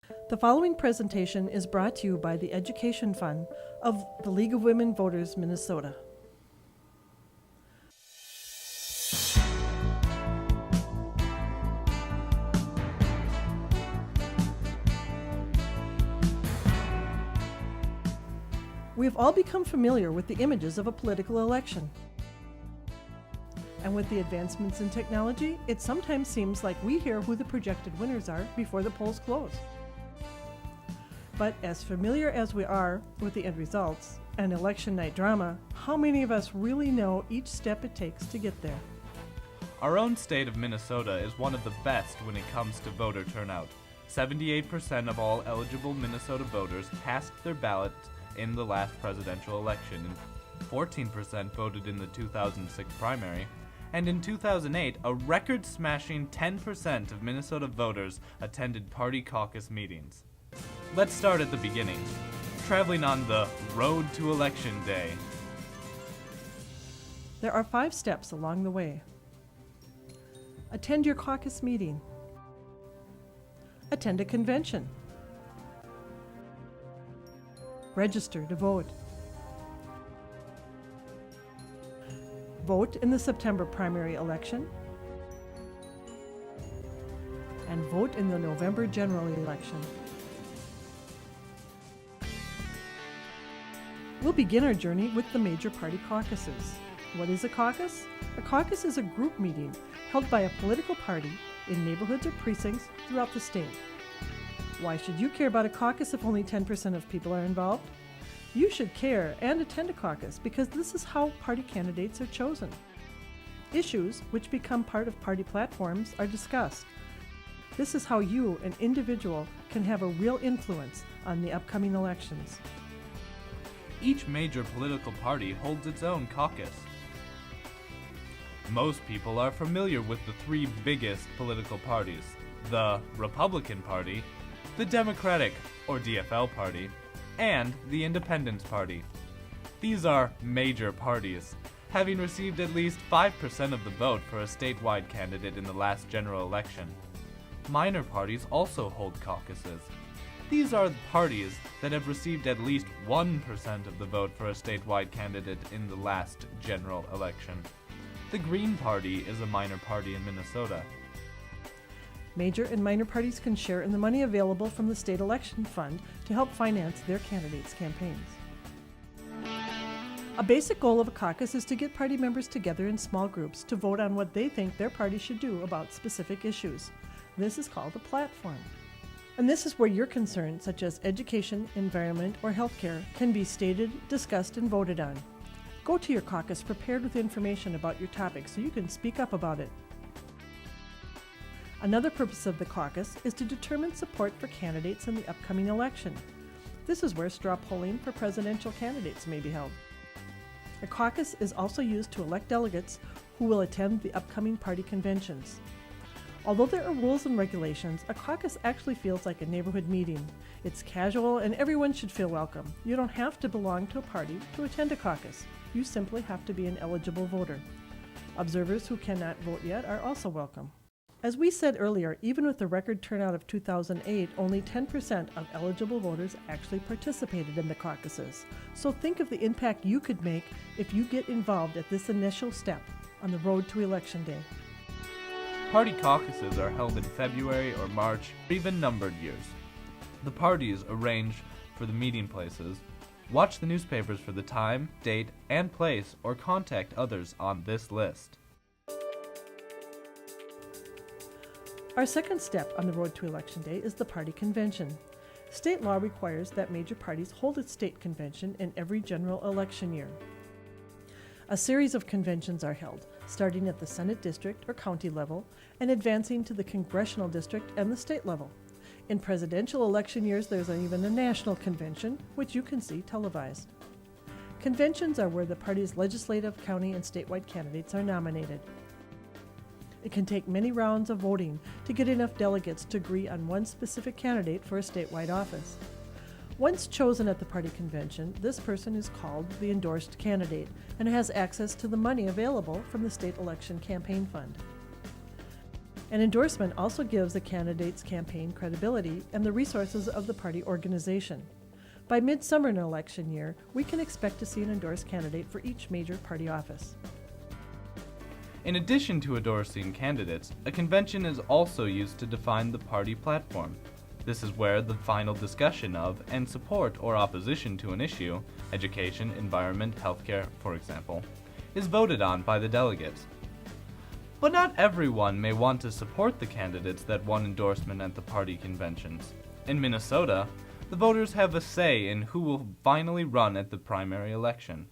The following presentation is brought to you by the Education Fund of the League of Women Voters, Minnesota. We have all become familiar with the images of a political election. And with the advancements in technology, it sometimes seems like we hear who the projected winners are before the polls close. But as familiar as we are with the end results and election night drama, how many of us really know each step it takes to get there? Our own state of Minnesota is one of the best when it comes to voter turnout. 78% of all eligible Minnesota voters cast their ballot in the last presidential election, and 14% voted in the 2006 primary. And in 2008, a record-smashing 10% of Minnesota voters attended party caucus meetings. Let's start at the beginning, traveling on the road to Election Day. There are 5 steps along the way. Attend your caucus meeting. Attend a convention. Register to vote. Vote in the September primary election. And vote in the November general election. We'll begin our journey with the major party caucuses. What is a caucus? A caucus is a group meeting held by a political party in neighborhoods or precincts throughout the state. Why should you care about a caucus if only 10% of people are involved? You should care and attend a caucus because this is how party candidates are chosen. Issues, which become part of party platforms, are discussed. This is how you, an individual, can have a real influence on the upcoming elections. Each major political party holds its own caucus. Most people are familiar with the 3 biggest political parties: the Republican Party, the Democratic or DFL Party, and the Independence Party. These are major parties, having received at least 5% of the vote for a statewide candidate in the last general election. Minor parties also hold caucuses. These are the parties that have received at least 1% of the vote for a statewide candidate in the last general election. The Green Party is a minor party in Minnesota. Major and minor parties can share in the money available from the state election fund to help finance their candidates' campaigns. A basic goal of a caucus is to get party members together in small groups to vote on what they think their party should do about specific issues. This is called a platform. And this is where your concerns, such as education, environment, or healthcare, can be stated, discussed, and voted on. Go to your caucus prepared with information about your topic so you can speak up about it. Another purpose of the caucus is to determine support for candidates in the upcoming election. This is where straw polling for presidential candidates may be held. A caucus is also used to elect delegates who will attend the upcoming party conventions. Although there are rules and regulations, a caucus actually feels like a neighborhood meeting. It's casual and everyone should feel welcome. You don't have to belong to a party to attend a caucus. You simply have to be an eligible voter. Observers who cannot vote yet are also welcome. As we said earlier, even with the record turnout of 2008, only 10% of eligible voters actually participated in the caucuses. So think of the impact you could make if you get involved at this initial step on the road to Election Day. Party caucuses are held in February or March, or even numbered years. The parties arrange for the meeting places. Watch the newspapers for the time, date, and place, or contact others on this list. Our second step on the road to Election Day is the party convention. State law requires that major parties hold its state convention in every general election year. A series of conventions are held, starting at the Senate district or county level and advancing to the congressional district and the state level. In presidential election years, there's even a national convention, which you can see televised. Conventions are where the party's legislative, county, and statewide candidates are nominated. It can take many rounds of voting to get enough delegates to agree on one specific candidate for a statewide office. Once chosen at the party convention, this person is called the endorsed candidate and has access to the money available from the state election campaign fund. An endorsement also gives a candidate's campaign credibility and the resources of the party organization. By midsummer in an election year, we can expect to see an endorsed candidate for each major party office. In addition to endorsing candidates, a convention is also used to define the party platform. This is where the final discussion of and support or opposition to an issue, education, environment, healthcare, for example, is voted on by the delegates. But not everyone may want to support the candidates that won endorsement at the party conventions. In Minnesota, the voters have a say in who will finally run at the primary election.